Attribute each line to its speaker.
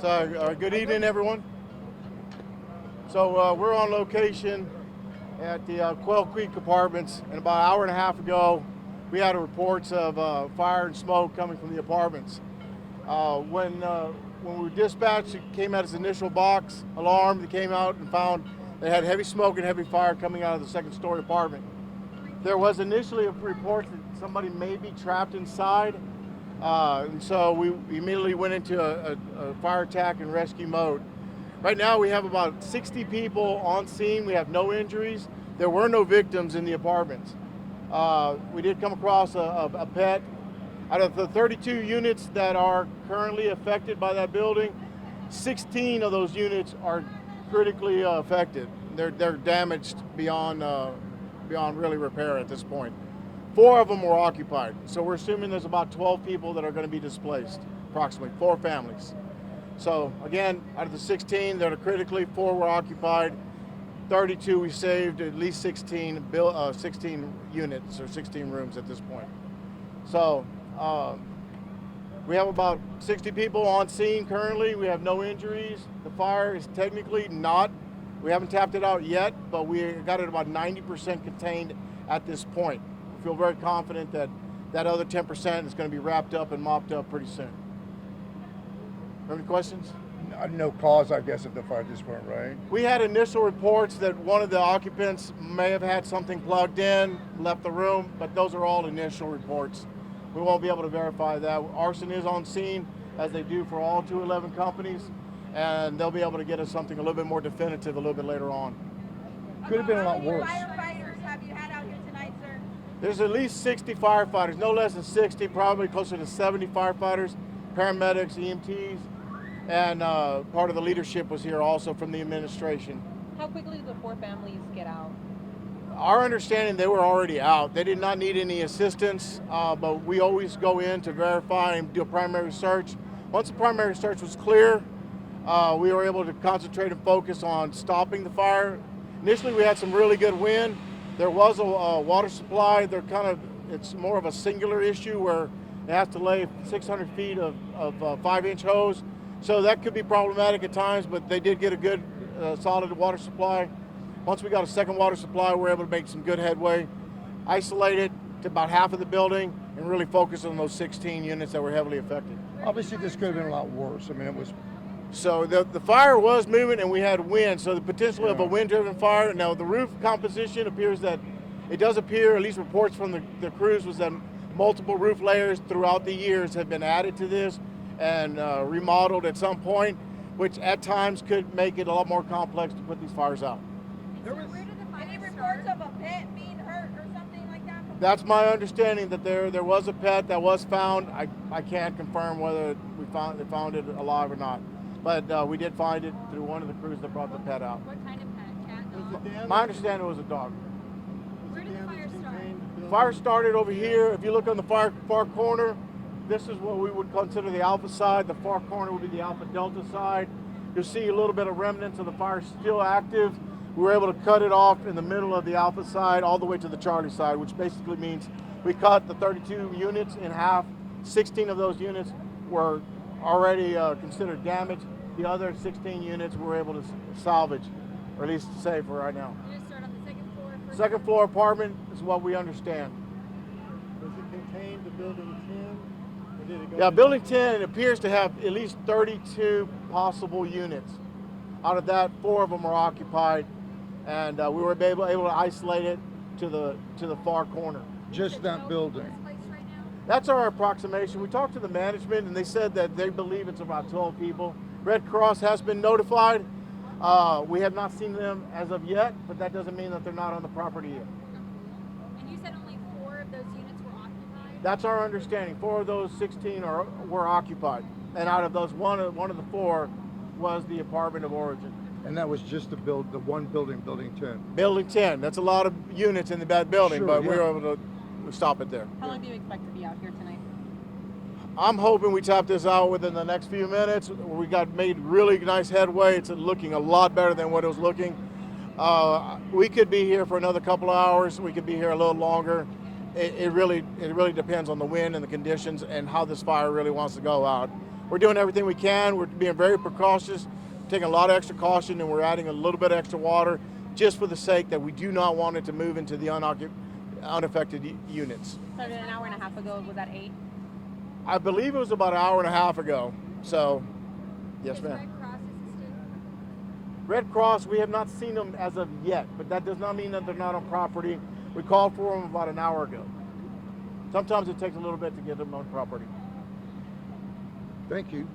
Speaker 1: So, good evening, everyone. So, we're on location at the Quail Creek Apartments, and about an hour and a half ago, we had reports of fire and smoke coming from the apartments. When we were dispatched, it came out its initial box alarm. They came out and found they had heavy smoke and heavy fire coming out of the second-story apartment. There was initially a report that somebody may be trapped inside, and so we immediately went into a fire attack and rescue mode. Right now we have about 60 people on scene. We have no injuries. There were no victims in the apartments. We did come across a pet. Out of the 32 units that are currently affected by that building, 16 of those units are critically affected. They're damaged beyond really repair at this point. 4 of them were occupied, so we're assuming there's about 12 people that are going to be displaced, approximately 4 families. So again, out of the 16 that are critically, 4 were occupied. 32 we saved, at least 16 units or 16 rooms at this point. So we have about 60 people on scene currently. We have no injuries. The fire is technically we haven't tapped it out yet, but we got it about 90% contained at this point. We feel very confident that that other 10% is going to be wrapped up and mopped up pretty soon. Have any questions?
Speaker 2: No cause, I guess, of the fire at this point, right?
Speaker 1: We had initial reports that one of the occupants may have had something plugged in, left the room, but those are all initial reports. We won't be able to verify that. Arson is on scene, as they do for all 211 companies, and they'll be able to get us something a little bit more definitive a little bit later on.
Speaker 2: Could have been a lot worse.
Speaker 3: How many firefighters have you had out here tonight, sir?
Speaker 1: There's at least 60 firefighters, no less than 60, probably closer to 70 firefighters, paramedics, EMTs, and part of the leadership was here also from the administration.
Speaker 4: How quickly did the 4 families get out?
Speaker 1: Our understanding, they were already out. They did not need any assistance, but we always go in to verify and do a primary search. Once the primary search was clear, we were able to concentrate and focus on stopping the fire. Initially, we had some really good wind. There was a water supply. It's more of a singular issue where it has to lay 600 feet of 5-inch hose. So that could be problematic at times, but they did get a good solid water supply. Once we got a second water supply, we were able to make some good headway, isolate it to about half of the building, and really focus on those 16 units that were heavily affected.
Speaker 2: Obviously, this could have been a lot worse. I mean, it was.
Speaker 1: So the fire was moving and we had wind, so the potential of a wind-driven fire. Now the roof composition appears that, it does appear, at least reports from the crews, was that multiple roof layers throughout the years have been added to this and remodeled at some point, which at times could make it a lot more complex to put these fires out.
Speaker 3: Where did the fire Any reports of a pet being hurt or something like that?
Speaker 1: That's my understanding, that there was a pet that was found. I can't confirm whether they found it alive or not, but we did find it through one of the crews that brought the pet out.
Speaker 3: What kind of pet? Cat, dog?
Speaker 1: My understanding was a dog.
Speaker 3: Where did the fire start?
Speaker 1: The fire started over here. If you look on the far corner, this is what we would consider the alpha side. The far corner would be the alpha delta side. You'll see a little bit of remnants of the fire still active. We were able to cut it off in the middle of the alpha side all the way to the Charlie side, which basically means we cut the 32 units in half. 16 of those units were already considered damaged. The other 16 units we were able to salvage, or at least save for right now.
Speaker 3: Did it start on the second floor?
Speaker 1: Second floor apartment is what we understand.
Speaker 5: Does it contain the building 10? Or did it go
Speaker 1: Yeah, building 10 appears to have at least 32 possible units. Out of that, 4 of them are occupied, and we were able to isolate it to the far corner.
Speaker 2: Just that building.
Speaker 1: That's our approximation. We talked to the management, and they said that they believe it's about 12 people. Red Cross has been notified. We have not seen them as of yet, but that doesn't mean that they're not on the property yet.
Speaker 3: And you said only 4 of those units were occupied?
Speaker 1: That's our understanding. 4 of those 16 were occupied, and out of those, one of the 4 was the apartment of origin.
Speaker 2: And that was just the one building, building 10.
Speaker 1: Building 10. That's a lot of units in that building,
Speaker 2: Sure,
Speaker 1: but we
Speaker 2: yeah.
Speaker 1: were able to stop it there.
Speaker 4: How long do you expect to be out here tonight?
Speaker 1: I'm hoping we tap this out within the next few minutes. We made really nice headway. It's looking a lot better than what it was looking. We could be here for another couple of hours. We could be here a little longer. It really depends on the wind and the conditions and how this fire really wants to go out. we're doing everything we can. We're being very precautious, taking a lot of extra caution, and we're adding a little bit of extra water just for the sake that we do not want it to move into the unaffected units.
Speaker 4: Started an hour and a half ago. Was that 8?
Speaker 1: I believe it was about an hour and a half ago. So, yes,
Speaker 3: Is
Speaker 1: ma'am.
Speaker 3: Red Cross assisting?
Speaker 1: Red Cross, we have not seen them as of yet, but that does not mean that they're not on property. We called for them about an hour ago. Sometimes it takes a little bit to get them on property.
Speaker 2: Thank you.